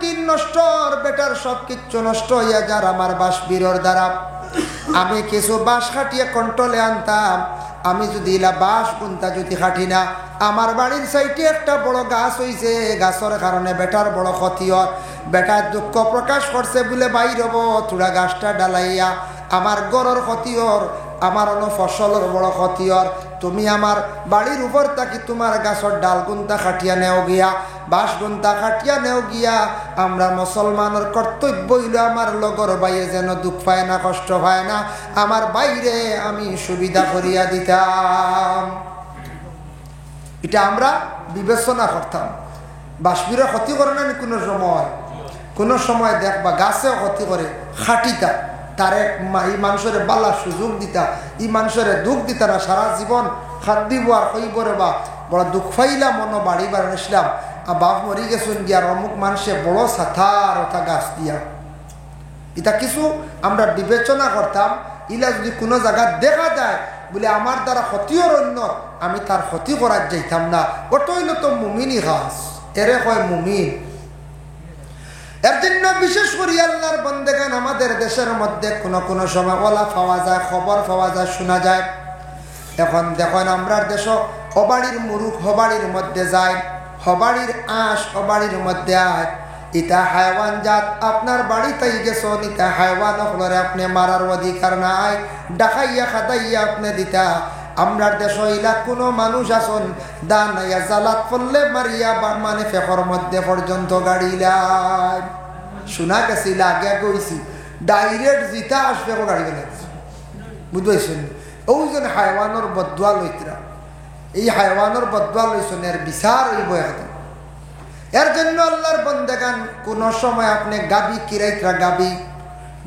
Tin নষ্ট, better সব কিচ্ছু নষ্ট হইয়া যার আমার বাঁশবিরর দ্বারা। আমি কিছু বাঁশ খাটিয়ে কন্ট্রোলে আনতাম। আমি যদি ইলা বাঁশ গুনতা যদি খাটি না, আমার বাড়ির সাইডে একটা বড় গাছ হইছে, গাছের কারণে বেটার বড় ক্ষতি হয়। বেটার দুঃখ প্রকাশ করছে বলে বাইর হব, তোরা গাছটা ডালাইয়া আমার গরর ক্ষতি হর, আমার অন্য ফসলের বড় ক্ষতি হর। তুমি আমার বাড়ির উপর থাকি তোমার গাছের ডাল গুন্তা খাটিয়া নেও গিয়া, বাঁশ গুন্তা খাটিয়া নেও গিয়া। আমরা মুসলমানের কর্তব্য হইল আমার লগর বাইয়ে যেন দুঃখ পায় না, কষ্ট পায় না, আমার বাইরে আমি সুবিধা করিয়া দিতাম। এটা আমরা বিবেচনা করতাম। বাঁশবিরে ক্ষতি করে না কোনো সময় দেখবা গাছেও ক্ষতি করে, খাটিতা তারে এই মানুষের বালা সুযোগ দিতা, এই মানুষের দুঃখ দিতা না, সারা জীবন খাদ দিব আর কইবরে বা বড় দুঃখ পাইলাম মনো বাড়ি বার আসলাম, বাপ মরি গেছুন গিয়ার অমুক মানুষে বড় সাথার ওটা গাছ দিয়া। এটা কিছু আমরা বিবেচনা করতাম। ইলা যদি কোনো জায়গা দেখা যায় বলে আমার দ্বারা ক্ষতিও অন্য, আমি তার ক্ষতি করার যাইতাম না। ওটাই তো মুমিনই গাছ, এরে কয় মুমিন। এর জন্য বিশেষ করে আল্লাহর বন্দেগান আমাদের দেশের মধ্যে কোনো সময় ওলা পাওয়া যায়, খবর পাওয়া যায়, শোনা যায়। এখন দেখেন আমরা দেশ হবাড়ির মুরুখ হবাড়ির মধ্যে যায়, হবাড়ির আঁশ হবাড়ির মধ্যে আয়। ইটা হাইওয়ান জাত আপনার বাড়িতেই গেছেন, ইটা হাইওয়ান হলরে আপনি মারার অধিকার নাই, ডাকাইয়া খাদাইয়া আপনি দিতা। আমরার দেশ ইলা কোনো মানুষ আসন দানাইয়া জালাত পড়লে মারিয়া মানে ফেকর মধ্যে পর্যন্ত গাড়িলাই। শোনা গেছিল আগে কইছি ডাইরেক্ট জিতা আসবে গাড়ি গেছে, বুঝতেছেন? ওই জন্য হাইওয়ানোর বদুয়া লইতরা, এই হাইওয়ানোর বদুয়া লইছেন, এর বিচার হইব এখন। এর জন্য আল্লাহর বন্দেগান কোন সময় আপনি গাবি কিরাইতরা, গাবি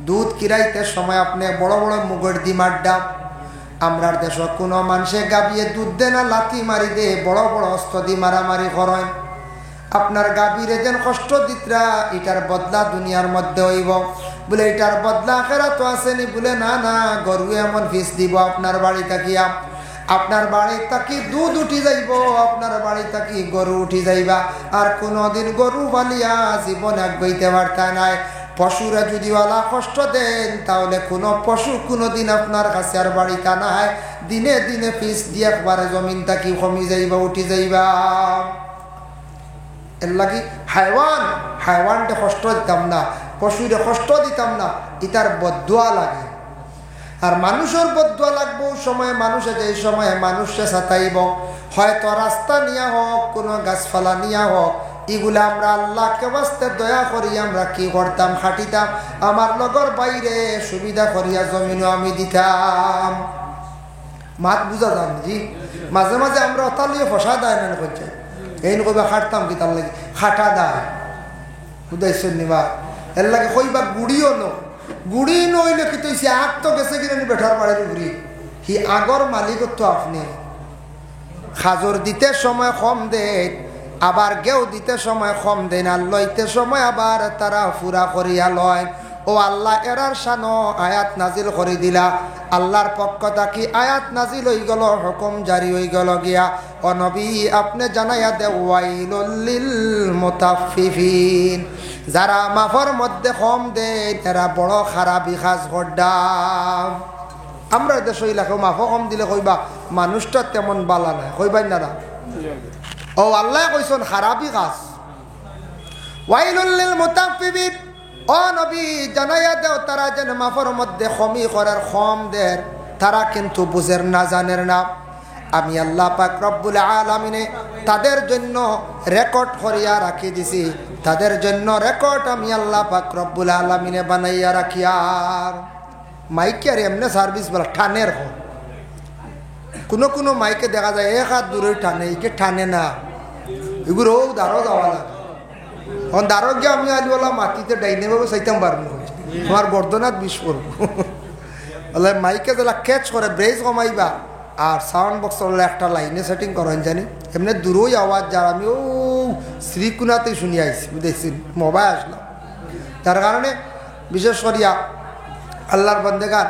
দুধ কিরাইতে সময় আপনি বড় বড় মুগর ডিমার ডাব। আমরার দেশ কোনো মানুষে গাবিয়ে দুধ দে না, লাথি মারি দে, বড় বড় অস্ত্র দি মারামারি করেন। আপনার গাভীরে যেন কষ্ট দিতরা, এটার বদলা দুনিয়ার মধ্যে হইব বলে, এটার বদলা আখেরা তো আসেনি বলে, না না গরু এমন ফিস দিব আপনার বাড়ি থাকিয়া, আপনার বাড়ি থাকি দুধ উঠি যাইব, আপনার বাড়ি থাকি গরু উঠি যাইবা। আর কোনদিন গরু ফালিয়া জীবন এক বইতে পারতা নাই। পশুরা যদি ওলা কষ্ট দেন তাহলে কোনো পশু কোনোদিন আপনার কাছে আর বাড়িটা নাই, দিনে দিনে ফিস দিয়ে একবারে জমিন থাকি কমি যাইবা, উঠি যাইবা। এর লাগি হাইওয়ানটা কষ্ট দিতাম না, পশুরে কষ্ট দিতাম না, ইটার বদুয়া লাগে। আর মানুষের বদুয়া লাগবো সময়, মানুষে যে সময় মানুষে সাতাইব, হয়তো রাস্তা নিয়া হোক, কোনো গাছপালা নিয়া হোক, এগুলা আমরা আল্লাহকে বাস্তে দয়া করি আমরা কি করতাম, খাটিতাম, আমার লগর বাইরে সুবিধা করিয়া জমিনও আমি দিতাম। মাত বুঝা যান জি? মাঝে মাঝে আমরা অতালিয়ে ফসা দেয় না করছে, এই নকবা খাটতাম কি তার লাগে খাটা দেয়, বুঝাইছেন নিবা? এর লাগে কইবা গুড়িও নো, গুড়ি নইলে কি তুই আগ তো গেছে কিনা বেঠার বাড়ির গুড়ি, হি আগর মালিক তো আপনি। খাজর দিতে সময় কম দেন, আবার গেও দিতে সময় কম দেন, আর লইতে সময় আবার তারা ফুরা করিয়া লয়। ও আল্লাহ এরার শানো আয়াত নাজিল করে দিলা, আল্লাহর পক্ষ থাকি আয়াত নাজিল হয়ে গেল, হুকুম জারি হয়ে গেল গিয়া, ও নবী আপনি জানাইয়া দে ওয়াইলুল লিল মুতাফফিফিন, যারা মাফর মধ্যে কম দেন এরা বড় খারাপি কাজ করদাম। আমরা দেশ এলাকাও মাফ কম দিলে কইবা মানুষটা তেমন বালা নাই, কইবাই না? ও আল্লাহ কইছেন খারাপি কাজ। ওয়াইলুল লিল মুতাফফিফিন, ও নবী জানাইয়া দেও তারা যেন মাফর মধ্যে কমি করার কম দের, তারা কিন্তু বুঝের না, জানের না। আমি আল্লাহ পাক রব্বুল আলামিনে তাদের জন্য রেকর্ড করিয়া রাখি দিছি, তাদের জন্য রেকর্ড আমি আল্লাহ পাক রব্বুল আলামিনে বানাইয়া রাখি। আর মাইকে আর এমনি সার্ভিস বলা টানের হয়, কোনো মাইকে দেখা যায় এক হাত দূরে টানে, একে টানে না, এগুলো দাঁড়ো যাওয়া লাগে। এখন দাঁড়ো গিয়ে আমি আলিওয়ালা মাটিতে ডাইনে ভাবে চাইতাম পারবো, আমার গর্দনাথ বিষ করবো। মাইকে যেটা ক্যাচ করে ব্রেজ কমাইবা, আর সাউন্ড বক্স একটা লাইনে সেটিং করেন জানি, এমনি দূরই আওয়াজ যার আমি ও শ্রীকুনাতেই শুনি আইছি, বুঝেছি মোবাইল আসলাম। তার কারণে বিশেষ করিয়া আল্লাহর বন্দেগান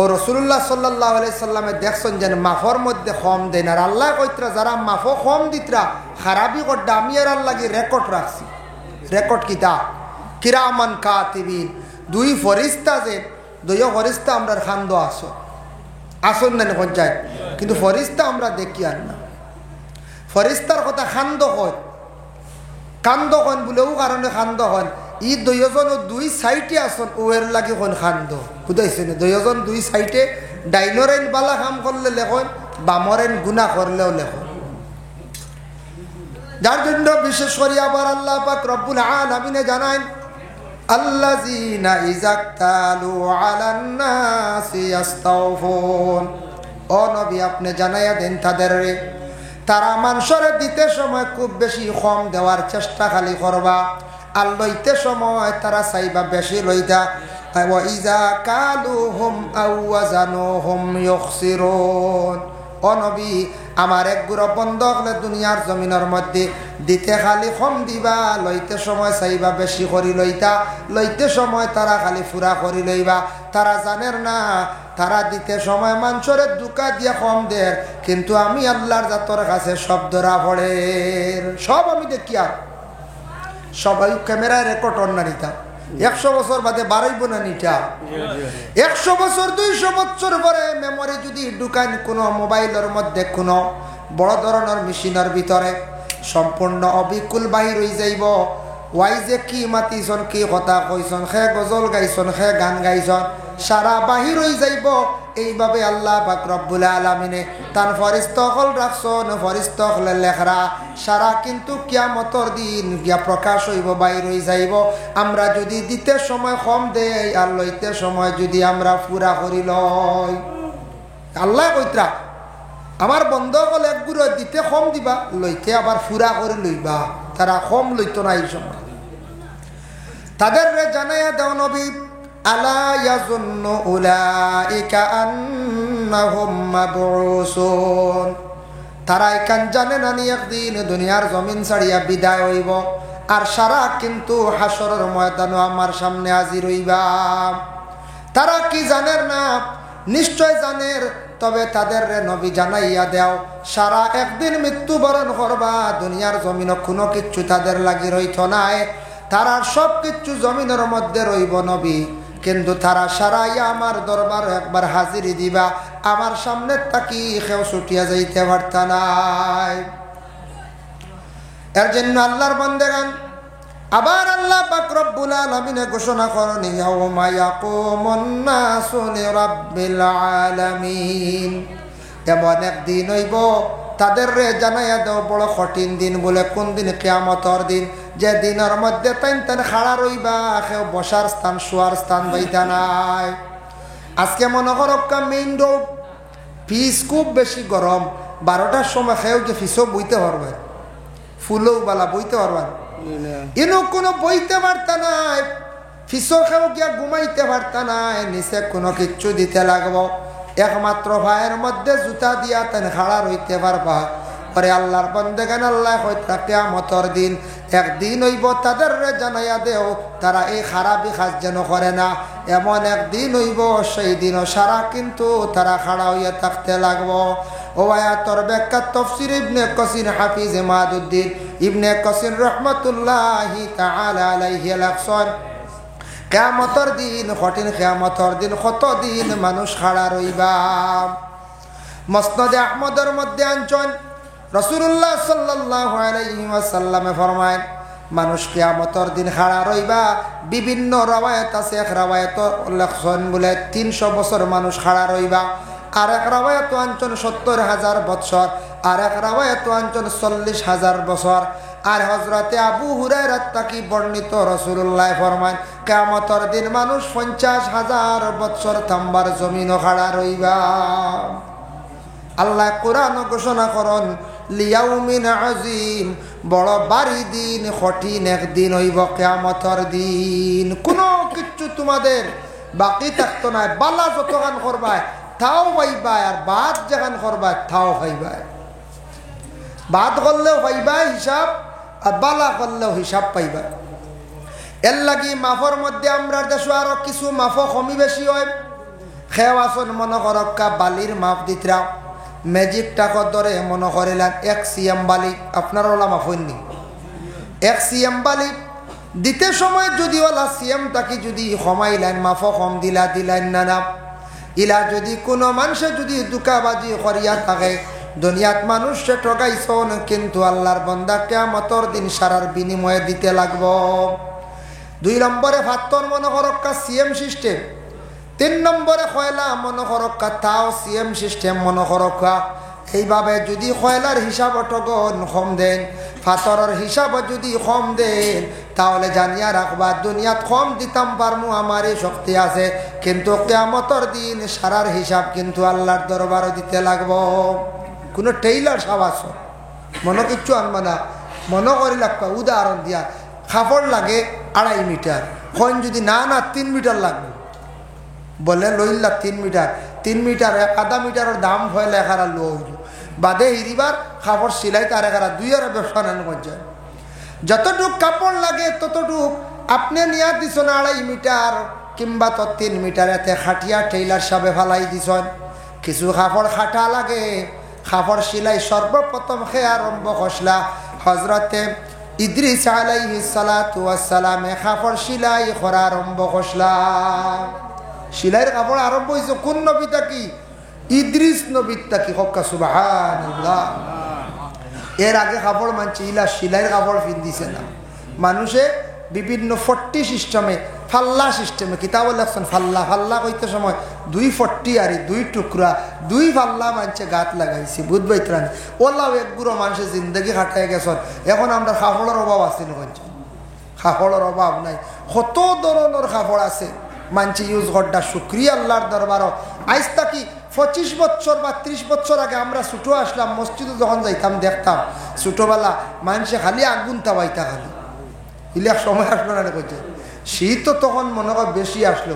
ও রসুল্লাহ সাল্লাল্লাহু আলাইহি সাল্লামে দেখছেন যেন মাফর মধ্যে কম দেন। আর আল্লাহ কইতরা যারা মাফও কম দিতরা খারাপি করডা, আমি আর আল্লাহকে রেকর্ড রাখছি, রেকর্ড কিতাব কিরামান কাতিবিন দুই ফরিস্তা যে দুই ফরিস্তা আমরা খান্দ আসন নেন পঞ্চায়েত কিন্তু ফরিস্তা আমরা দেখি আর না ফরিস্তার কথা খান্দ হয় কান্দ কন বলেও কারণে খান্দ হন ই দুইজন দুই সাইটে আসন ওয়ের লাগে কোন খান্দ বুঝাইছে না দুইজন দুই সাইটে ডাইনরেন বালা কাম করলে লেখন বামরেন গুনাহ করলেও লেখন যার জন্য বিশেষ করে আবার আল্লাহ পাক রব্বুল আলামিন জানান আল্লাযীনা ইযাক্তালু আলান নাসি ইস্তাওফুন ও নবী আপনি জানাইয়া দেন তাদেররে তারা মানুষের দিতে সময় খুব বেশি কম দেওয়ার চেষ্টা খালি করবা আর লইতে সময় তারা চাইবা বেশি লইতা ওয়া ইযা কালুহুম আও ওয়াজানুহুম ইউখসিরুন ও নবী আমার এক গুড়ো বন্ধ হলে দুনিয়ার জমিনের মধ্যে দিতে খালি কম দিবা লইতে সময় চাইবা বেশি করি লইতা লইতে সময় তারা খালি ফুরা করি লইবা তারা জানেন না তারা দিতে সময় মানুষের দুকা দিয়ে কম দের কিন্তু আমি আল্লাহর জাতর কাছে সব ধরা পড়ে সব আমি দেখি আর সবাই ক্যামেরায় রেকর্ড অন্য নিতা 100 বছর বাদে বাড়াইব না নিটা 100 বছর 200 বছর পরে মেমোরি যদি ঢুকান কোনো মোবাইলের মধ্যে কোনো বড় ধরনের মেশিনের ভিতরে সম্পূর্ণ অবিকুল বাহির হয়ে যাইব ওয়াই যে কি মাতিছন কি কথা কইছন সে গজল গাইছন সে গান গাইছন সারা বাহির হয়ে যাইব এইভাবে আল্লাহ পাক রব্বুল আলামিনে তার ফরিস্তাসকল রাখছন ফরিস্তাসকলে লেখরা সারা কিন্তু কিয়ামতের দিন গিয়া প্রকাশ হইব বাহির হয়ে যাইব আমরা যদি দিতে সময় কম দেই আর লইতে সময় যদি আমরা পুরা করি লই আল্লাহ কইতরা আমার বন্ধ হলে একগুলো দিতে কম দিবা লইতে আবার পুরা করে লইবা তারা কম লইতো না এই সময় তাদের জানাইয়া দেও নবী আলা ইয়াজুন্নু উলাইকা আন্নাহুম মাবউসুন তারা এখান জানে না নি একদিন দুনিয়ার জমিন ছাড়িয়া বিদায় হইব আর সারা কিন্তু হাসরের ময়দানে আমার সামনে হাজির হইবা তারা কি জানেন না নিশ্চয় জানেন তবে তাদের নবী জানাইয়া দেও সারা একদিন মৃত্যুবরণ করবা দুনিয়ার জমিন কোনো কিচ্ছু তাদের লাগি রইত নাই তারা সব কিচ্ছু জমিনের মধ্যে রইব নবী কিন্তু তারা সারাইয়া আমার দরবার একবার হাজিরি দিবা আমার সামনে তাকি কেউ ছুটিয়া যাইতে পারতা নাই এর জন্য আল্লাহর বান্দাগান আবার আল্লাহ পাক রব্বুল আলামিন ঘোষণা করেন ইয়াউমা ইয়াকুমুন নাসু লিরাব্বিল আলামিন এমন একদিন হইব তাদের জানাইয়া দেও বড় কঠিন দিন বলে কোন দিন কিয়ামতের দিন যে দিনের মধ্যে তাইন খাড়া রইবা কেউ বসার স্থান শোয়ার স্থান বইতা নাই আজকে মনে করো মেইন রোড ফিস খুব বেশি গরম 12টার সময় খেয়েও যে ফিসও বইতে পারবে ফুলও বালা বইতে পারবেন ইনো কোনো বইতে পারতা নাই ফিসও খেয়েও গিয়া ঘুমাইতে পারতা নাই নিচে কোনো কিচ্ছু দিতে লাগবো একমাত্র ভাইয়ের মধ্যে জুতা দিয়া তেন খাড়া রইতে পারবা পরে আল্লাহর বন্দেগান আল্লাহ হইতা কিয়ামতের দিন একদিন হইব তাদের জানাইয়া দেও তারা এই খারাপি কাজ যেন করে না এমন একদিন হইব সেই দিনও সারা কিন্তু তারা খাড়া হইয়া থাকতে লাগবো ও আয়াতর ব্যাখ্যা তাফসীর ইবনে কাসির হাফিজ ইমাদউদ্দিন ইবনে কাসির রাহমাতুল্লাহি তাআলা আলাইহি লাকসান কিয়ামতের দিন কঠিন কিয়ামতের দিন কতদিন মানুষ খাড়া রইবা মুসনাদে আহমদের মধ্যে আনছেন রাসূলুল্লাহ সাল্লাল্লাহু আলাইহি ওয়াসাল্লামে ফরমায় মানুষ কিয়ামতের দিন খাড়া রইবা বিভিন্ন রওয়ায়াত আছে এক রওয়ায়াত লেখছেন বলে 300 বছর মানুষ খাড়া রইবা আর এক রওয়ায়াত আনছেন 70,000 বছর আর এক রওয়ায়াত আনছেন 40,000 বছর আর হযরতে আবু হুরায়রা তাকি বর্ণিত রাসূলুল্লাহ ফরমান কিয়ামতের দিন মানুষ 50,000 বছর থামবার জমিন খাড়া রইবা আল্লাহ কোরআন ঘোষণা করেন লিয়াউমিন আযীম বড় বাড়ি দিন কঠিন একদিন হইব কিয়ামতের দিন কোনো কিচ্ছু তোমাদের বাকি থাকতো না বালা যতগান করবা তাও পাইবা আর বাদ যেখান করবা তাও পাইবা বাদ করলেও পাইবা হিসাব আর বালা করলেও হিসাব পাইবা এর লাগি মাফর মধ্যে আমরা দেশ আরো কিছু মাফ কমি বেশি হয় খেও আসন মনে করক্কা বালির মাপ দিতরা ম্যাজিক টাকার দরে মনে করিলেন 1 সিএম বালি আপনার ওলা মাফ হইনি 1 সিএম বালি দিতে সময় যদি ওলা সিএম তাকে যদি কমাইলেন মাফ কম দিলেন না ইলা যদি কোনো মানুষে যদি দুকাবাজি করিয়া থাকে দুনিয়াত মানুষে ঠকাইছন কিন্তু আল্লাহর বান্দা কিয়ামতের দিন সারার বিনিময়ে দিতে লাগবো। 2 নম্বরে ফাত্তর মনে করক্কা সিএম সিস্টেম। 3 নম্বরে কয়লা মনে করক্কা তাও সিএম সিস্টেম মনে করক্কা। এইভাবে যদি কয়লার হিসাব টগন কম দেন ফাতরের হিসাব যদি কম দেন তাহলে জানিয়া রাখবা দুনিয়াত কম দিতাম পারমু আমারই শক্তি আছে কিন্তু কিয়ামতের দিন সারার হিসাব কিন্তু আল্লাহর দরবারে দিতে লাগবো। কোনো টেইলার সাবাস মনে কিচ্ছু আনবা না মনে করি লাগবা উদাহরণ দিয়া কাপড় লাগে 2.5 মিটার কইন যদি না 3 মিটার লাগবে বলে লইলা 3 মিটার 3 মিটার আধা মিটারের দাম হইলে এখারা লো হইল বাদে হিরিবার কাপড় সিলাই তার এখারা 2 আর ব্যবসা নেন যায় যতটুক কাপড় লাগে ততটুক আপনি নিয়া দিছেন 2.5 মিটার কিংবা তো 3 মিটার এতে খাটিয়া টেইলার সাবে ফালাই দিছেন কিছু কাপড় খাটা লাগে কাপড় সিলাই সর্বপ্রথম খেয়ে আরম্ভ করলা হজরতে ইদ্রিস আলাইহিস সালাতু ওয়াস সালামে কাপড় সিলাই করা আরম্ভ করলা। সিলাইয়ের কাপড় আরম্ভ হয়েছে কোন নবীটা কি ইদ্রিস নবীটা কি হক্কা সুবহানাল্লাহ। এর আগে কাপড় মানছে ইলা সিলাইয়ের কাপড় পিন্দিছে না মানুষে বিভিন্ন ফট্টি সিস্টেমে ফাল্লা সিস্টেমে কিতাব লেখছেন ফাল্লা কইতে সময় 2 ফট্টি আর 2 টুকরা 2 ফাল্লা মানছে গাত লাগাইছি বুঝবাই ত্রাণ ওলাও এক গুঁড়ো মানুষের জিন্দগি খাটাই গেছেন এখন আমরা কাপড়ের অভাব আছে না কাপড়ের অভাব নাই কত ধরনের কাপড় আছে মানছে ইউজ করডা শুক্রিয়া আল্লাহর দরবারও আজ তাকি 25 বছর বা 30 বছর আগে আমরা ছোটো আসলাম মসজিদে যখন যাইতাম দেখতাম ছোটোবেলা মানুষে খালি আগুন তাবাইতা খালি ইলেক সময় আসলো না কইছে শীত তো তখন মনে হয় বেশি আসলো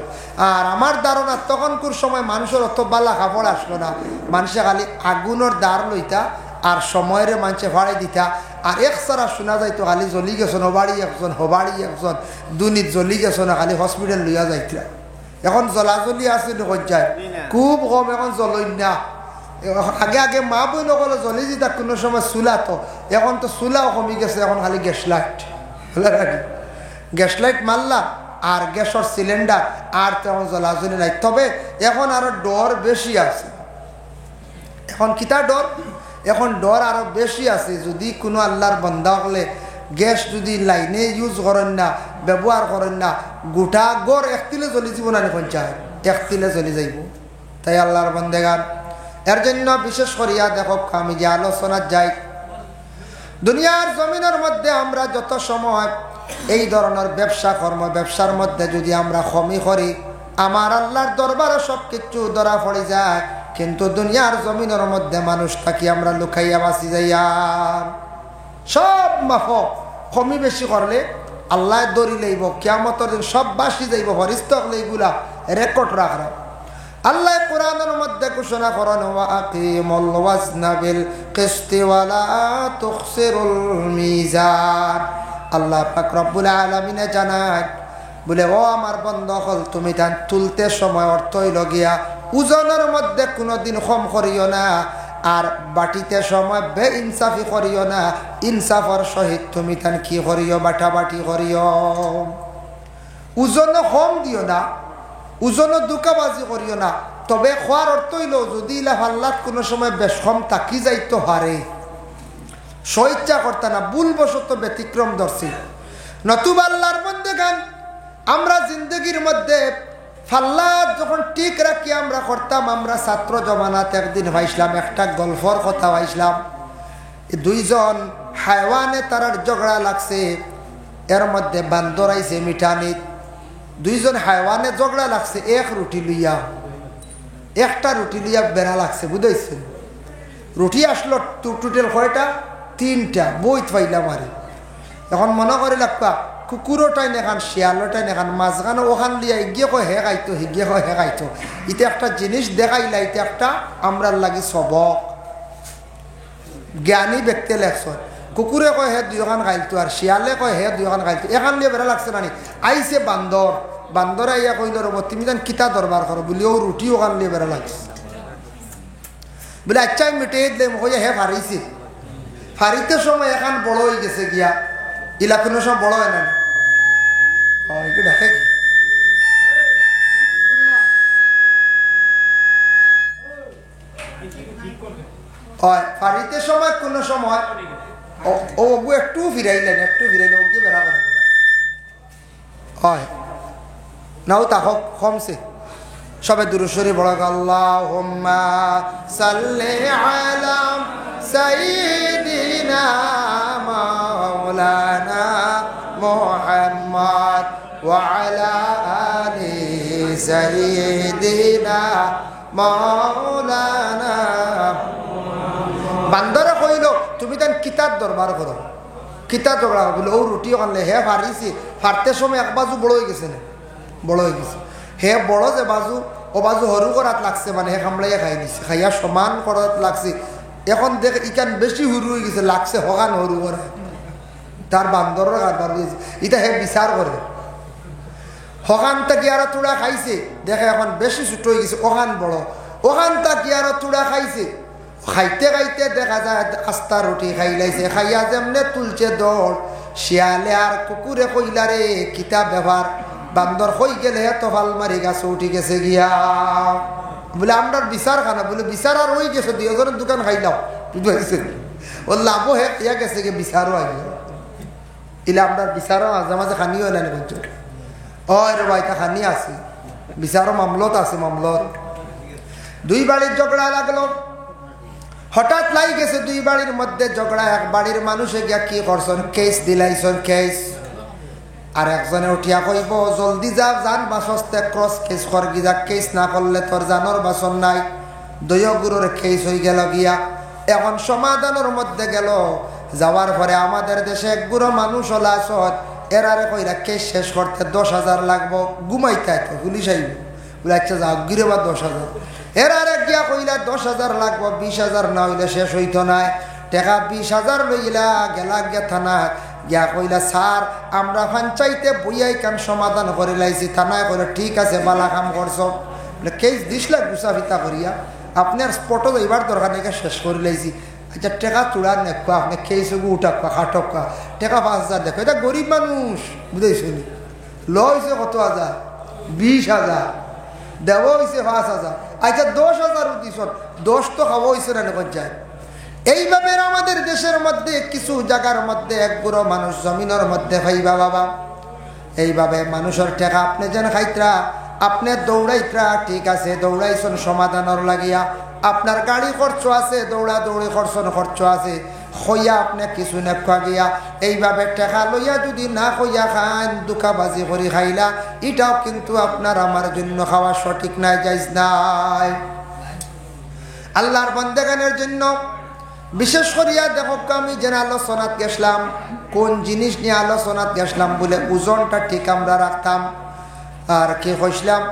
আর আমার ধারণা তখনকার সময় মানুষের অত বালা কাপড় আসলো না মানুষে খালি আগুনের দ্বার লইতা আর সময়ের মানুষে ভাড়াই দিতা আর একসারা শোনা যাইতো খালি জ্বলি গেছো হবাড়ি একজন দুনিত জ্বলি গেছো না খালি হসপিটাল লইয়া যাইতা এখন জ্বলাজ্বলি আছে যায় খুব কম এখন জ্বলই না আগে মা বই নকলে জ্বলি যেতা কোনো সময় চুলা তো এখন তো চুলাও কমি গেছে এখন খালি গ্যাস লাইট মারলা আর গ্যাসের সিলিন্ডার আর তেমন জ্বলাজ্বলি নাই তবে এখন আরো ডর বেশি আছে এখন কিতা ডর এখন ডর আরো বেশি আছে যদি কোনো আল্লাহর বান্দা হলে গ্যাস যদি লাইনে ইউজ করেন না ব্যবহার করেন না গোটা গড় একতিলে জ্বলি যাব না পঞ্চায়েত একতিলে জ্বলি যাইব তাই আল্লাহর বান্দাগান এর জন্য বিশেষ করিয়া দেখো আমি যে আলোচনা যাই দুনিয়ার জমিনের মধ্যে আমরা যত সময় এই ধরনের ব্যবসার মধ্যে যদি আমরা কমি করি আমার আল্লাহর দরবারে সব কিছু ধরা পড়ে যায় কিন্তু দুনিয়ার জমিনের মধ্যে মানুষ থাকি আমরা লুকাইয়া বাঁচি যাইয়া সব মাফ কমি বেশি করলে আল্লাহ দড়ি লইব কিয়ামতের দিন সব বাসি যাইব ফরিস্তা এইগুলা রেকর্ড রাখরা আল্লাহ কোরআনের মধ্যে ঘোষণা করেন ওয়া আকিমুল ওয়াজনা বিল কিসতি ওয়া লা তুখসিরুল মিজান আল্লাহ পাক রব্বুল আলামিন জানায় বলে ও আমার বন্ধু হল তুমি ধান তুলতে সময় অর্থই লগিয়া ওজনের মধ্যে কোনোদিন কম করিও না আর বাটিতে সময় বে ইনসাফি করিও না ইনসাফর সহিত তুমি ধান কি করিও বাটাবাটি করিও ওজনে কম দিও না ওজনে দুকাবাজি করিও না তবে খোয়ার অর্থ হইল যদি ইলা ফাল্লাত কোনো সময় বেশ কম থাকি যাইতো হারে স্বইচ্ছা করতে না ভুলবশত ব্যতিক্রম ধরছি নতুবা আল্লাহর বন্দেগান আমরা জিন্দগির মধ্যে ফাল্লা যখন ঠিক রাখি আমরা করতাম আমরা ছাত্র জমানাত একদিন ভাইছিলাম একটা গল্পর কথা ভাইছিলাম দুইজন হায়ওয়ানে তারার ঝগড়া লাগছে এর মধ্যে বান্দর আইছে মিঠানিত দুইজন হায়ওয়ানে ঝগড়া লাগছে একটা রুটি লইয়া বেড়া লাগছে বুঝাইছেন রুটি আসলো টোটাল কয়টা 3টা বই পাইলাম আরে এখন মনে করে লাগবা কুকুরটাই নেখান শিয়ালটাই নেখান মাঝখানে ওখান লিয়া ইগিয়ে কয় হে খাইতো হিগিয়ে কয় হে খাইতো এটা একটা জিনিস দেখাইলা এটা একটা আমরার লাগি সবক জ্ঞানী ব্যক্তি লেখছ কুকুরে কয় হে 2খান খাইতো আর শিয়ালে কয় হে 2খান খাইতো এখান লিয়ে বেড়া লাগছে নানি আইছে বান্দর আইয়া কইল রব তুমি যেন কিতা দরবার করো বলি ও রুটি ওখান লিয়ে বেড়া লাগছে বলে আচ্ছা মিটে দিলাম কইয়া হে ফারিছে ফারিতে সময় এখান বড় হয়ে গেছে গিয়া ইলা কোনো সময় বড় হয় না একটু ডাকে ফারিতে সময় কোন সময় ও অবু একটু ফিরাইলেন ওকে বেড়া করে হয় নাও তা কমছে সবে দুরুশরী বড় আল্লাহুম্মা সাল্লি আলা সাইয়্যিদিনা মাওলানা মুহাম্মদ ওয়া আলা আলি সাইয়্যিদিনা মাওলানা। বান্দরে কইল তুমি দেন কিতাব দরবার করো, কিতাব ঝগড়া বলে ও রুটি আনলে হে ফারিছি ফারতে সময় এক বাজু বড় হয়ে গেছে না, বড় হয়ে গেছে হে বড় যে বাজু ও বাজু হরু করাত লাগছে মানে হে কামড়াইয়া খাই দিছে, খাইয়া সমান করাত লাগছে। এখন দেখ ইকান বেশি হুরু হয়ে গেছে লাগছে হগান হরু করে তার বান্দর কারবার হয়েছে এটা হে বিচার করে হগান তাকি আরো তুড়া খাইছে দেখে এখন বেশি ছোট হয়ে গেছে ওখান বড়, ওখান তাকি আরো তুড়া খাইছে খাইতে খাইতে দেখা যায় আস্তা রুটি খাইলাইছে, খাইয়া যেমনে তুলছে দৌড় শিয়ালে আর কুকুরে কইলারে কিতাব ব্যবহার বান্দর হই গেলে তো ভাল মারি গাছে উঠি গেছে গিয়া বলে আমরা বিচার খানা বলে বিচার আর ওই গেছে দুজনের দোকান খাইলাম বুঝতে ও লাভ হে ইয়া গেছে গিয়ে বিচারও আগে ইলে আপনার বিচারও মাঝে মাঝে খানিও এলেন বলছো রে ভাইটা খানি আছে বিচারও মামলত আছে মামলত। দুই বাড়ির ঝগড়া লাগলো, হঠাৎ লাই গেছে দুই বাড়ির মধ্যে ঝগড়া। এক বাড়ির মানুষে গিয়া কি করছেন কেস দিলাইছেন কেস, আর একজনে উঠিয়া কইব জলদি যা জান বাসস্তে ক্রস কেস কর গিয়া কেস না করলে তোর জানোর বাসন নাই। দয় গুরুর কেস হয়ে গেল গিয়া এখন সমাধানের মধ্যে গেল যাওয়ার পরে আমাদের দেশে এক গুরু মানুষ হলা সৎ এরারে কইরা কেস শেষ করতে 10,000 লাগবো ঘুমাইতে আইতো পুলিশ আইব বলে আচ্ছা যাও গিরে বা 10,000 এরারে গিয়া কইলা 10,000 লাগবো 20,000 না হইলে শেষ হইতো না টাকা 20,000 লইলা গেলা গিয়া থানা গিয়া কইলা স্যার আমরা পঞ্চায়েতে বইয়াই কাম সমাধান করে লাইছি। থানায় কইলা ঠিক আছে বালা কাম করছো বলে কেস দিসলা গুছা ফিতা করিয়া আপনার স্পটও এবার দরকার নাকি শেষ করে লাইছি। আচ্ছা টাকা চূড়ার নেকা আপনি খেয়েছে উঠাক্কা খাটক্কা টাকা 5,000 দেখো এটা গরিব মানুষ বুঝেছি ল হয়েছে কত হাজার 20,000 দেব হয়েছে 5,000 আচ্ছা 10,000 দিস 10 তো খাওয়া হয়েছে না যায়। এইভাবে আমাদের দেশের মধ্যে কিছু জায়গার মধ্যে এক বুড়ো মানুষ জমিনের মধ্যে ভাইবা বাবা এইভাবে মানুষের টাকা আপনি যেন খাইতরা আপনি দৌড়াইতরা ঠিক আছে দৌড়াইছেন সমাধানের লাগিয়া আপনার গাড়ি খরচ আছে দৌড়া দৌড়ি খরচ আছে হইয়া আপনি কিছু নেখা গিয়া এইভাবে টাকা লইয়া যদি না হইয়া খান দুকাবাজি করে খাইলা এটাও কিন্তু আপনার আমার জন্য খাওয়া সঠিক নাই যাইজ নাই। আল্লাহর বান্দাগানের জন্য বিশেষ করিয়া দেখো আমি যেন আলোচনাত গেছিলাম কোন জিনিস নিয়ে আলোচনাত গেছিলাম বলে ওজনটা ঠিক আমরা রাখতাম আর কি কইছিলাম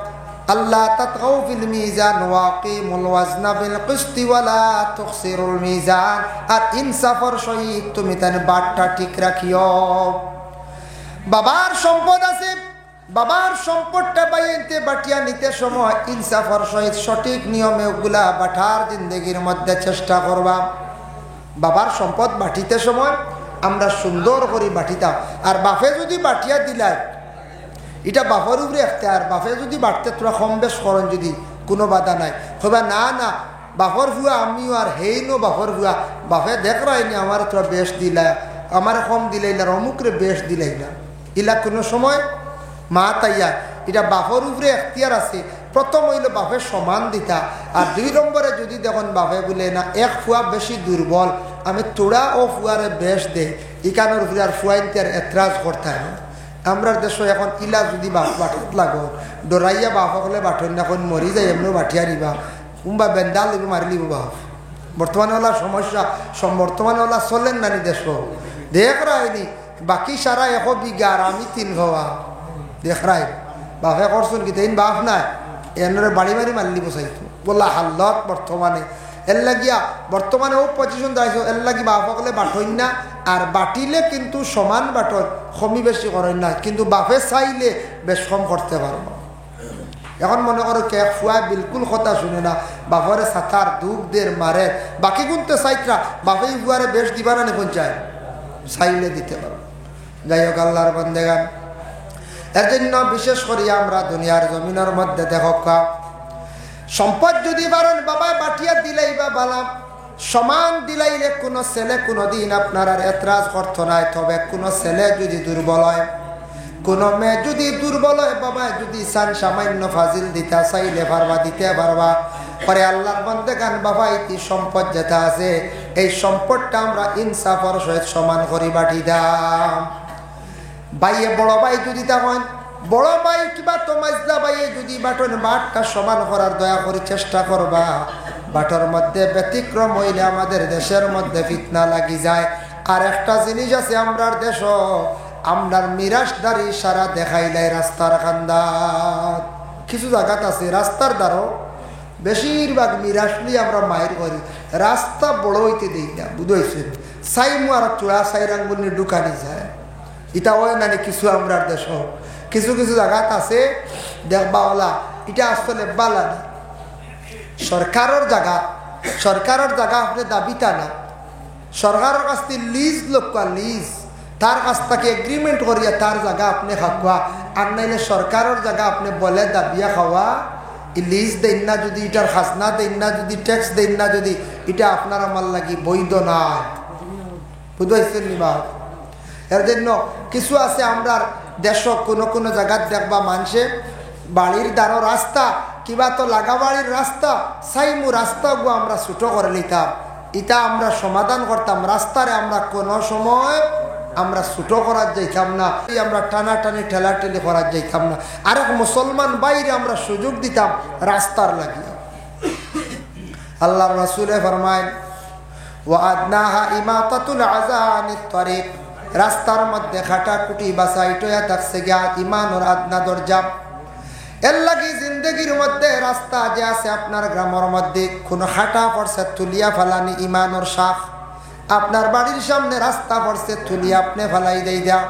আল্লাহ তাতগাউ ফিল মিজান ওয়াকিমুল ওয়াজনা বিল কিসতি ওয়ালা তুখসিরুল মিজান আর ইনসাফের সহিত তুমি তার বাটটা ঠিক রাখিও। বাবার সম্পদ আছে বাবার সম্পদটা বাইতে বাটিয়া নিতে সময় ইনসাফের সহিত সঠিক নিয়মে ওগুলা বাটার জিন্দগির মধ্যে চেষ্টা করবা। বাবার সম্পদ বাটিতে সময় আমরা সুন্দর করে বাটিতাম আর বাফে যদি বাটিয়া দিলাই এটা বাফের উপরে এখতিয়ার বাফে যদি বাড়তে তোরা কম বেশ করেন যদি কোনো বাধা নাই হবা না না বাফর ভুয়া আমিও আর হেই নো বাফর ভুয়া বাফে দেখ রাইনি আমার তোরা বেশ দিলা আমার কম দিলাই না অমুকরে বেশ দিলাই না ইলা কোনো সময় মা তাইয়া এটা বাফর উপরে এখতিয়ার আছে। প্রথম হইল বাফের সমান দিতা আর 2 নম্বরে যদি দেখুন বাফে বলে না এক ফুয়া বেশি দুর্বল আমি তোড়া ও ফুয়ারে বেশ দে ইকানোর উপরে আর ফুয়াইনতে এতরাজ করতে হয়। আমরা দেশ এখন ইলা যদি বাটত লাগো ডরাইয়া বাপ হলে বাটন এখন মরি যায় এমনিও বাটিয়া নিবা কোনবা বেন্দাল লিব মারি লিব বাপ বর্তমানে ওলা সমস্যা বর্তমানে ওলা চলেন নানি দেশ দেখ রায়নি বাকি সারা 1 বিঘা আর আমি 3 ঘোয়া দেখ রায় বাপে করছেন কি তাই বাপ নাই এনরে বাড়ি মারি মারলি বসাইতো বললা হাল্লত বর্তমানে এর লাগিয়া বর্তমানে ও পজিশন দাঁড়াইছো এর লাগি বাপ হলে বাটন না আর বাটিলে কিন্তু সমান বাটন কমি বেশি করেন না কিন্তু বাপে চাইলে বেশ কম করতে পারবো। এখন মনে করো কে ফুয়া বিলকুল কথা শুনে না বাপরে সাঁতার দুঃখ দের মারে বাকি গুনতে চাইতরা বাপে ফুয়ারে বেশ দিবা না কোন চায় চাইলে দিতে পারো। যাই হোক আল্লাহর বান্দেগান এর জন্য বিশেষ করে আমরা দুনিয়ার জমিনের মধ্যে দেখা সম্পদ যদি পারেন বাবা বাটিয়া দিলেই বা বালা সমান দিলাইলে কোনো ছেলে কোনোদিন আপনার আর এতরাজ করতো নাই। তবে কোনো ছেলে যদি দুর্বল হয়, কোনো মেয়ে যদি দুর্বল হয়, বাবা যদি চান সামান্য ফাজিল দিতে চাইলে পারবা, দিতে পারবা। পরে আল্লাহর বান্দাগান বাবা ইতি সম্পদ যেটা আছে এই সম্পদটা আমরা ইনসাফের সহিত সমান করি বাটি দাম। ভাইয়ে বড় ভাই যদি তখন বড় ভাই কিবা তোমাজদা ভাইয়ে যদি বাটন বাটটা সমান করার দয়া করে চেষ্টা করবা। বাটর মধ্যে ব্যতিক্রম হইলে আমাদের দেশের মধ্যে ফিতনা লাগি যায়। আর একটা জিনিস আছে আমরার দেশ, আমরার মিরাজদারি সারা দেখাইলাই রাস্তার কান্দাত। কিছু জায়গাত আছে রাস্তার দ্বারও বেশিরভাগ মিরাজলি আমরা মায়ের করি, রাস্তা বড় হইতে দিই না, বুঝেছেন? সাইমু আর চূড়া সাইরাঙ্গুলি ঢুকানি যায়, এটা হয় না কিছু আমরার দেশ। কিছু কিছু জায়গাত আছে দেখবাওয়ালা, এটা আসলে বালা না, সরকারের জায়গা আপনি দাবিতা না, সরকারের কাছ থেকে লিজ লোকা লিজ, তার কাছ থেকে এগ্রিমেন্ট করিয়া তার জায়গা আপনি খাওয়া। আর নাইলে সরকারের জায়গা আপনি বলে দাবিয়া খাওয়া, লিজ দেন না যদি, এটার খাজনা দেন না যদি, ট্যাক্স দেন না যদি, এটা আপনার আমার লাগি বৈধ নয়, বুঝতে নিবা। এর জন্য কিছু আছে আমরা দেশ কোনো কোনো জায়গার দেখবা মানুষে বাড়ির দ্বারো রাস্তা কিবা তো লাগা বাড়ির রাস্তা সাইমু রাস্তা গো আমরা ছোটো করে নিতাম, এটা আমরা সমাধান করতাম। রাস্তারে আমরা কোনো সময় আমরা ছোটো করার যাইতাম না, আমরা টানাটানি ঠেলাঠেলি করার যাইতাম না। আরেক মুসলমান বাইরে আমরা সুযোগ দিতাম রাস্তার লাগিয়া। আল্লাহর রাসূলে ফরমায় ওয়াদনাহা ইমাতাতুল আযা আনিত তারিক, রাস্তার মধ্যে খাটাকুটি বাসাইটয়া থাকছে গিয়া ইমানের আদনা দরজা। এর লাগি জিন্দগির মধ্যে রাস্তা যে আছে আপনার গ্রামের মধ্যে কোনো খাটা পড়ছে তুলিয়া ফেলানি ইমানের শাখ। আপনার বাড়ির সামনে রাস্তা পড়ছে তুলিয়া আপনি ফেলাই দেই দেয়া।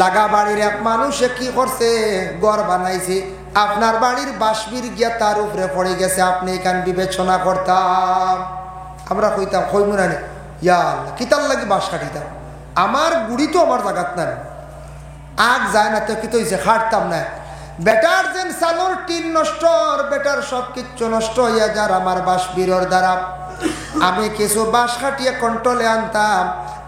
লাগা বাড়ির এক মানুষে কি করছে ঘর বানাইছে, আপনার বাড়ির বাসবির গিয়া তার উপরে পড়ে গেছে, আপনি এখান বিবেচনা করতাম। আমরা কইতাম কইমুরানি ইয়া আল্লাহ কিতার লাগি বাস কাটিতাম, আমার গুড়ি তো আমার জায়গাত না, আগ যায় না তো কি তো খাটতাম না। বেটার যেন সালোর টিন নষ্ট, বেটার সব কিচ্ছু নষ্ট হইয়া যার আমার বাসবিরর দ্বারা। আমি কিছু বাঁশ খাটিয়ে কন্ট্রোলে আনতাম,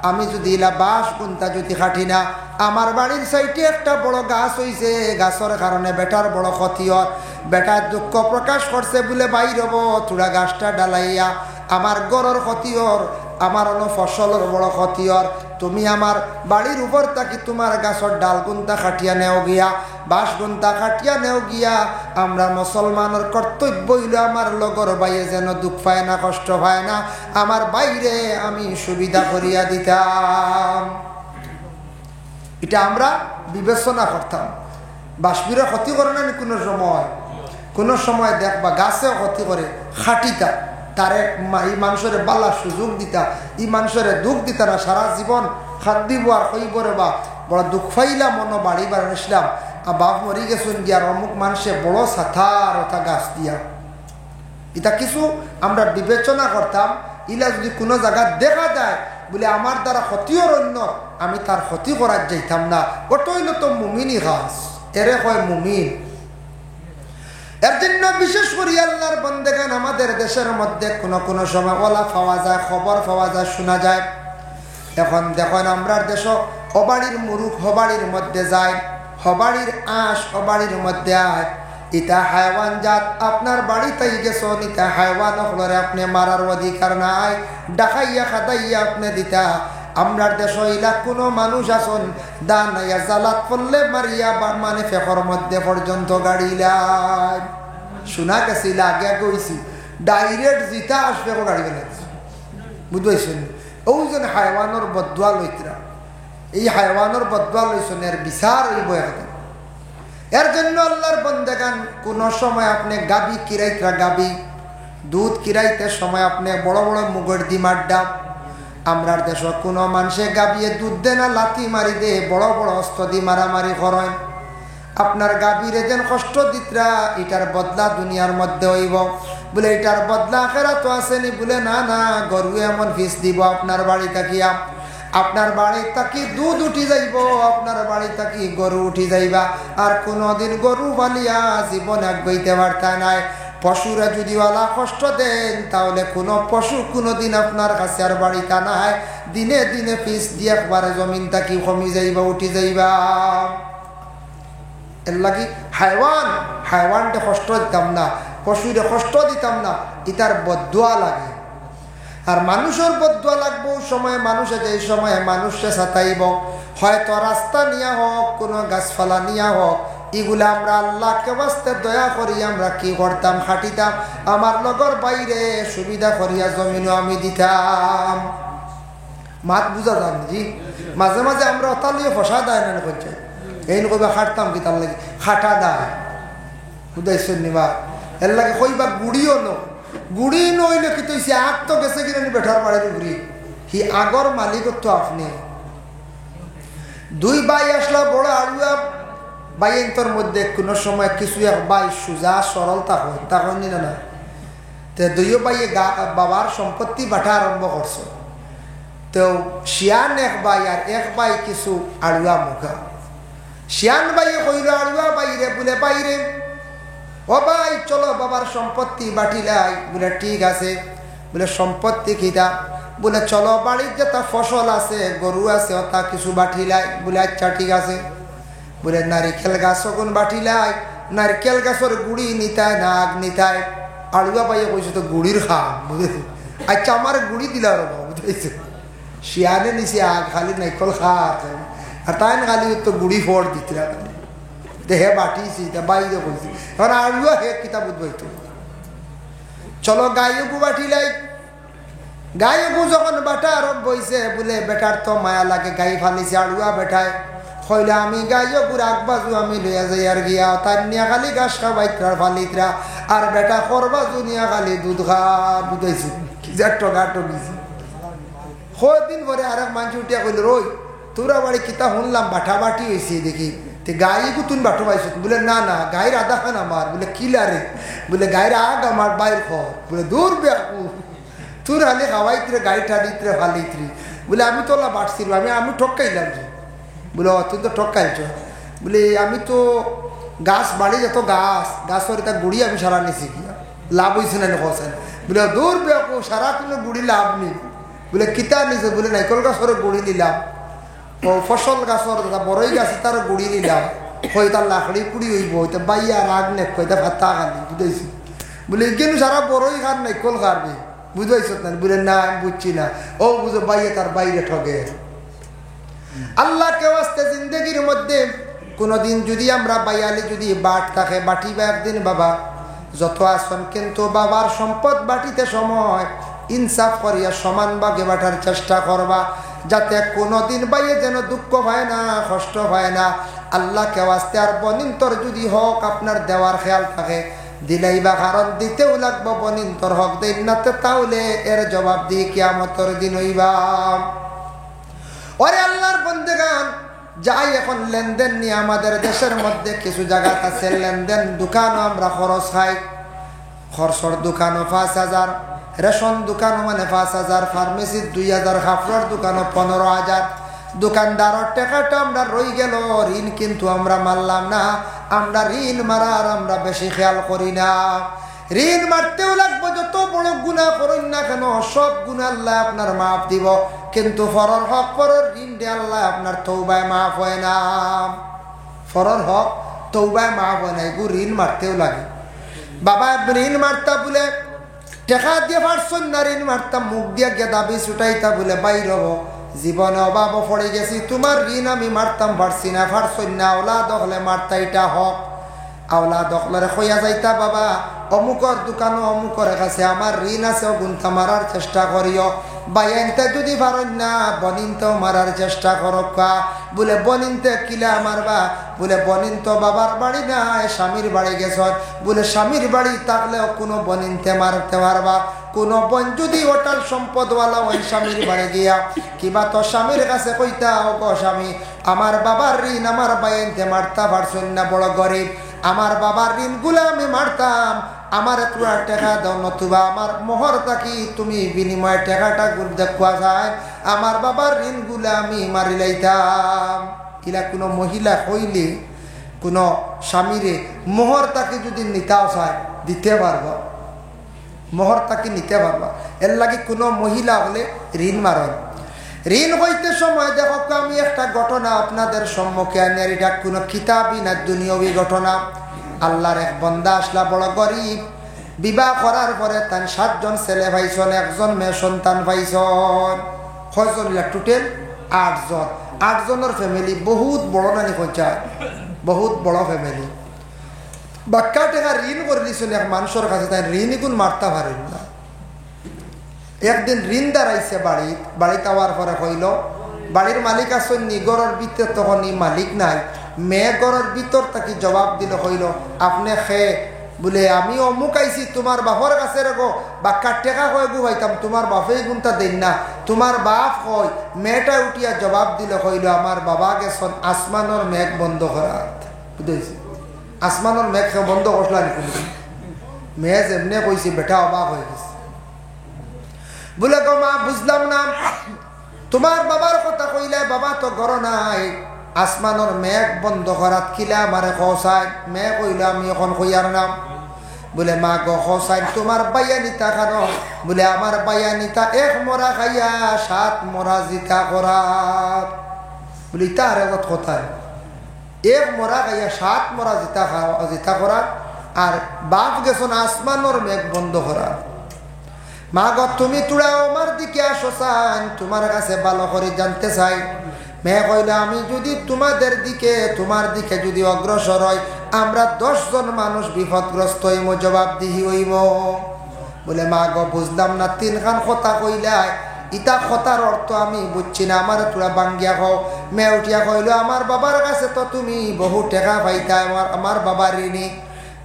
আমি যদি ইলা বাঁশ গুনতা যদি খাটি না, আমার বাড়ির সাইডে একটা বড় গাছ হইছে, গাছের কারণে বেটার বড় ক্ষতি হয়। বেটার দুঃখ প্রকাশ করছে বলে বাইর হব, তোরা গাছটা ডালাইয়া আমার গড়ের ক্ষতি হর, আমার অন্য ফসলের বড় ক্ষতি হর। তুমি আমার বাড়ির উপর থাকি তোমার গাছের ডাল গুন্তা খাটিয়া নেও গিয়া, বাঁশ গুন্তা খাটিয়া নেও গিয়া। আমরা মুসলমানের কর্তব্য হইল আমার লগর বাইয়ে যেন দুঃখ পায় না, কষ্ট পায় না, আমার বাইরে আমি সুবিধা করিয়া দিতাম। এটা আমরা বিবেচনা করতাম। বাসবিরা ক্ষতি করে না কোনো সময় দেখবা গাছেও ক্ষতি করে, খাটিতা তারে এই মানুষের বালা সুযোগ দিতা, এই মানুষের দুঃখ দিতা না, সারা জীবন খাদ দিব আর কইবরে বা বড় দুঃখ পাইলা মনো বাড়ি বাড়িলাম। আর বাপ মরি গেছুন গিয়ার অমুক মানুষে বড় সাথার ওটা গাছ দিয়া। এটা কিছু আমরা বিবেচনা করতাম। ইলা যদি কোনো জায়গা দেখা যায় বলে আমার দ্বারা ক্ষতিও অন্য, আমি তার ক্ষতি করার যাইতাম না। ওটাই তো মুমিনই গাছ, এরে কয় মুমিন। এর জন্য বিশেষ করে আল্লাহর বন্দেগান আমাদের দেশের মধ্যে কোনো সময় ওলা পাওয়া যায়, খবর পাওয়া যায়, শোনা যায়। এখন দেখুন আমরা দেশ হবাড়ির মুরুখ হবাড়ির মধ্যে যায়, হবাড়ির আঁশ হবাড়ির মধ্যে আয়। ইটা হাইওয়ান জাত আপনার বাড়িতেই গেছেন, ইটা হাইওয়ান হলরে আপনি মারার অধিকার নাই, ডাকাইয়া খাদাইয়া আপনি দিতা। আমরার দেশ ইলা কোনো মানুষ আসন দানাইয়া জালাত পড়লে মারিয়া মানে ফেকর মধ্যে পর্যন্ত গাড়িলাই। শোনা গেছিল আগে গেছি ডাইরেক্ট জিতা আসবে গাড়ি বেলাচ্ছে, বুঝতেছেন? ওই যেন হাইওয়ানোর বদুয়া লইতরা, এই হাইওয়ানোর বদুয়া লইছেন, এর বিচার হইব এখন। এর জন্য আল্লাহর বন্দেগান কোনো সময় আপনি গাবি কিরাইতরা গাবি দুধ কিরাইতে সময় আপনি বড় বড় মুগের ডিমার ডাব। আমরার দেশ কোনো মানুষে গাবিয়ে দুধ দে না, লাথি মারি দে, বড় বড় অস্ত্র দিয়ে মারামারি করেন। আপনার গাভীরে যেন কষ্ট দিতরা, এটার বদলা দুনিয়ার মধ্যে হইব বলে, এটার বদলা আখেরাত আসেনি বলে, না না গরু এমন ফিস দিব আপনার বাড়ি থাকিয়া। আপনার বাড়ি থাকি দুধ উঠি যাইব, আপনার বাড়ি থাকি গরু উঠি যাইবা, আর কোনোদিন গরু বালিয়া জীবন আগাইতে পারতা নাই। পশুরা যদি ওয়ালা কষ্ট দেন তাহলে কোনো পশু কোনোদিন আপনার কাছে আর বাড়িটা নাই, দিনে দিনে পিস দিয়ে একবারে জমিন থাকি কমি যাইবা, উঠি যাইবা। এর লাগি হাইওয়ানটা কষ্ট দিতাম না, পশুরে কষ্ট দিতাম না, ইতার বদদুয়া লাগে। আর মানুষের বদদুয়া লাগবো সময়, মানুষে যে সময় মানুষে সাতাইব, হয়তো রাস্তা নিয়া হোক, কোনো গাছপালা নিয়া হোক, এগুলা আমরা আল্লাহকে বাস্তে দয়া করি আমরা কি করতাম, খাটিতাম, আমার লগর বাইরে সুবিধা করিয়া জমিনও আমি দিতাম। মাত বুঝা যান জি, মাঝে মাঝে আমরা অতালিয়ে ফসা দেয় না করছে, এই কইবা খাটতাম কি তার লাগে, খাটা দেয় বুঝাইছেন নিবা। এর লাগে কইবা গুড়িও গুড়ি নইলে কি তৈছে আগ তো গেছে কিনে বেঠার বাড়ির গুড়ি, হি আগর মালিক তো আপনি। দুই ভাই আসলা বড় আড়ুয়া, বাইন্তর মধ্যে কোনো সময় কিছু এক বাই সুজা সরল তখন নিল না, তো দুইও বাইয়ে বাবার সম্পত্তি বাটা আরম্ভ করছো। তো শিয়ান এক ভাই আর এক ভাই কিছু আড়ুয়া মুখা। শিয়ান ভাইয়ে কইল আড়ুয়া বাইরে, বলে বাইরে ও ভাই চলো বাবার সম্পত্তি বাটিলাই। বলে ঠিক আছে। বলে সম্পত্তি খিতা? বলে চলো বাড়ির যেটা ফসল আছে, গরু আছে, ওটা কিছু বাটিলাই। বলে আচ্ছা ঠিক আছে। বলে নারিকেল গাছ কোন বাটিলাই? নারকেল গাছের গুড়ি নিতায় না আগ নিতায়? আড়ুয়া পাইয়ে কইছে তো গুড়ির খা, বুঝেছি। আচ্ছা আমার গুড়ি দিলা রব, বুঝেছি। শিয়ানে নিচে আগ, খালি নারকেল খা আছে, আর তাই না খালি তো গুড়ি ফোড় দিতরা দেহে বাটিছি, বাইরে বলছি। এখন আড়ুয়া হে কিতাব বুঝবাইতো। চলো গায়কু বাটিলাই। গায়কু যখন বাটা আরম্ভ হয়েছে, বলে বেটার তো মায়া লাগে, গাই ফালিছে আড়ুয়া বেটায়। হইলে আমি গায়কুর আগবাজু আমি লইয়া যাই আর গিয়া, তার নিয়া খালি গাছ খাবাইতরা ফালিতরা, আর বেটা করবাজু নিয়া খালি দুধ খা, বুঝাইছি কি যা টগা টগিছি। কদিন পরে আর এক মানুষ উঠিয়া কইল, রই তোরা বাড়ি কিতা শুনলাম বাটা বাটি হয়েছে দেখি, গাই গুতুন বাটো পাইছ? বলে না না, গায়ের আধা খান আমার। বলে কিলারে? বলে গায়ের আগ আমার বাইর খর। বলে দূর বেকু, তোর হালে খাওয়াইত্রে গাড়িটা দিত্রে ফালিত্রি। বলে আমি তো বাটছি, আমি ঠকাইলাম যে। বলে তুই তো ঠকাইছ? বলে আমি তো গাছ বাড়ি যত গাছের এটা গুড়ি আমি সারা নিছি, গিয়া লাভ হয়েছে না কছেন? বলে দূর বেকু, সারা কোনো গুড়ি লাভ নেই। বলে কিতা নিছে? বলে নাইকল গাছের গুড়ি নিলাম, ও ফসল গাছর বড়ই গাছ তার গুড়ি নিলাম, হই তার লাকড়ি পুড়ি হইব, হইতে বাইয়া রাগ নেক হইতে ভাতা খানি, বুঝাইছি। বলে কিন্তু সারা বড়ই খান নাইকল খারবি, বুঝাইছ না? বলে না আমি বুঝছি না। ও বুঝো বাইয়ে তার বাইরে ঠগে। আল্লাহ কেউ আসতে জিন্দগির মধ্যে কোনোদিন যদি আমরা বাইয়ালি যদি বাট থাকে, বাটিবা একদিন বাবা যত আসন, কিন্তু বাবার সম্পদ বাটিতে সময় ইনসাফ করিয়া সমান ভাগে বাটার চেষ্টা করবা, যাতে কোনোদিন বাইয়ে যেন দুঃখ হয় না, কষ্ট হয় না। আল্লাহ কেউ আসতে আর বনিন্তর যদি হক আপনার দেওয়ার খেয়াল থাকে, দিলাইবা, কারণ দিতেও লাগবো। বনিন্তর হক দেন না তাহলে এর জবাব দিয়ে কিয়ামতের দিন হইবা। ওরে আল্লাহর বন্দেগান, যাই এখন লেনদেন নিয়ে আমাদের দেশের মধ্যে কিছু জায়গা আছে লেনদেন, দোকানও আমরা খরচ খাই। খরচর দোকানও 5,000, রেশন দোকানও মানে 5,000, ফার্মেসির 2,000, কাপড়ের দোকানও 15,000। দোকানদারের টাকাটা আমরা রই গেল, ঋণ কিন্তু আমরা মারলাম না। আমরা ঋণ মারার আমরা বেশি খেয়াল করি না। ঋণ মারতেও লাগবো, যত বড় গুনাহ করেন না কেন সব গুনাহ আল্লাহ আপনার মাফ দিব, কিন্তু ফরর হক পরের ঋণ দিয়ে আল্লাহ আপনার তওবায় মাফ হয় না। ফরর হক তওবায় মাফ হয় না, এগু ঋণ মারতেও লাগে। বাবা ঋণ মারতা বলে টাকা দিয়ে পারছেন না, ঋণ মারতাম মুখ দিয়া গিয়ে দাবি ছুটাইতা বলে বাইর হব, জীবনে অভাব পড়ে গেছি, তোমার ঋণ আমি মারতাম পারছি না, পারছেন না। ওলা দখলে মারতা, এটা হক। আওলা দখলরে খইয়া যাইতা, বাবা অমুকর দোকানও অমুকর কাছে আমার ঋণ আছে, গুনতা মারার চেষ্টা করিও। বাইনতে যদি পারেন না, বনিনতেও মারার চেষ্টা করকা। বলে বনিনতে কিলা মারবা? বলে বনিন তো বাবার বাড়ি না, স্বামীর বাড়ি গেছ। বলে স্বামীর বাড়ি থাকলেও কোনো বনিনতে মারতে পারবা? কোনো বোন যদি ওটাল সম্পদওয়ালা ওই স্বামীর বাড়ি গিয়া কিবা তো স্বামীর কাছে কইতা, ও গো স্বামী, আমার বাবার ঋণ আমার বাইনতে মারতা পারছেন না, বড় গরিব, আমার বাবার ঋণগুলো আমি মারতাম, আমার একটু টাকা দাও, নতুবা আমার মোহর থাকি তুমি বিনিময়ে টাকাটা দেখুয়া যায় আমার বাবার ঋণগুলা আমি মারি লাইতাম। ইলা কোনো মহিলা হইলে কোনো স্বামীরে মোহর তাকে যদি নিতাও চায় দিতে পারবা, মোহর তাকে নিতে পারবা। এর লাগে কোনো মহিলা হলে ঋণ মারেন। ঋণ হইতে সময় দেখো আমি একটা ঘটনা আপনাদের সম্মুখে আনি, এটা কোনো কিতাবই না, দুনিয়াবি ঘটনা। আল্লাহর এক বান্দা আসলা, বড় গরিব, বিবাহ করার পরে তার 7 জন ছেলে পাইছন, 1 জন মেয়ে সন্তান পাইছন। কয়জন? টোটাল 8 জন। 8 জনের ফ্যামিলি, বহুত বড় নানি পঞ্চায়েত, বহুত বড় ফ্যামিলি। বাক্কা টাকা ঋণ করে দিয়েছিল এক মানুষের কাছে, তাই ঋণই গুণ মারতে পারেন না। একদিন ঋণ দাঁড়াইছে বাড়িতে আওয়ার পরে হইল, বাড়ির মালিক আসেন নি, গড়ের ভিতর তখন মালিক নাই। মেয়ে গড়ের ভিতর তাকে জবাব দিল, হইল আপনি খে বলে আমি অমুক আইছি তোমার বাপর কাছে রেগো, বাক্কার টেকা কয় গু হইতাম, তোমার বাপেই গুণটা দেন না, তোমার বাপ হয়। মেয়েটা উঠিয়া জবাব দিল, হইল আমার বাবা গেছন আসমানোর মেঘ বন্ধ করাত। বুঝেছি? আসমানোর মেঘ বন্ধ করলাম। মেয়ে যেমনে কইছি বেটা অবাক হয়ে গেছে। বলে গো মা বুঝলাম না, তোমার বাবার কথা কইলে বাবা তো ঘর নাই, আসমানোর মেঘ বন্ধ করাত কিলা আমারে খসাই। মেয়ে কইল আমি এখন কইয়ার নাম। বলে মা গো খসাই তোমার বাইয়ানিতা কেন? বলে আমার বাইয়ানিতা 1 মরা খাইয়া 7 মরা জিতা করাত। বলি তার আগত কথা, 1 মরা খাইয়া 7 মরা জিতা করাত, আর বাপ গেছন আসমানোর মেঘ বন্ধ করা। মা গো তুমি তোরা আমার দিকে আসো চান, তোমার কাছে ভালো করে জানতে চাই। মেয়ে কইল আমি যদি তোমার দিকে যদি অগ্রসর হয়, আমরা 10 জন মানুষ বিপদগ্রস্ত হইম, জবাব দিহি হইব। বলে মা গো বুঝলাম না, 3 খান কথা কইলাই, ইটা কথার অর্থ আমি বুঝছি না, আমার তোরা বাঙ্গিয়া খাও। মেয়ে উঠিয়া কইল আমার বাবার কাছে তো তুমি বহু টাকা পাইতা, আমার বাবার ঋণী।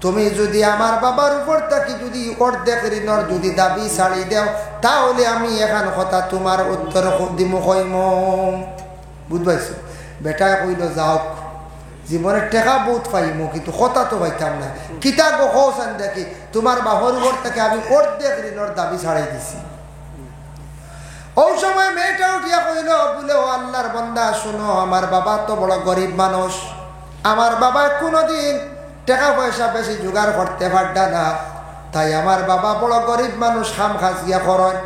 তুমি যদি আমার বাবার উপর থাকি যদি অর্ধেক ঋণর যদি দাবি ছাড়ি দেও, তাহলে আমি এখান কথা তোমার উত্তর দিম কইম। বুঝবাইছো? বেটা কইল যাওক, জীবনের টেকা বহুত পাইম কিন্তু কথা তো পাইতাম না। কিতা গো কৌসান দেখি তোমার বাবার উপর থেকে আমি অর্ধেক ঋণর দাবি ছাড়াই দিছি। ওই সময় মেয়েটা উঠিয়া কইল, বলে ও আল্লাহর বান্দা শুনো, আমার বাবা তো বড় গরিব মানুষ, আমার বাবা কোনোদিন টাকা পয়সা বেশি জোগাড় করতে পারত না, তাই আমার বাবা বড় গরিব মানুষ, খাম খাজিয়া করেন।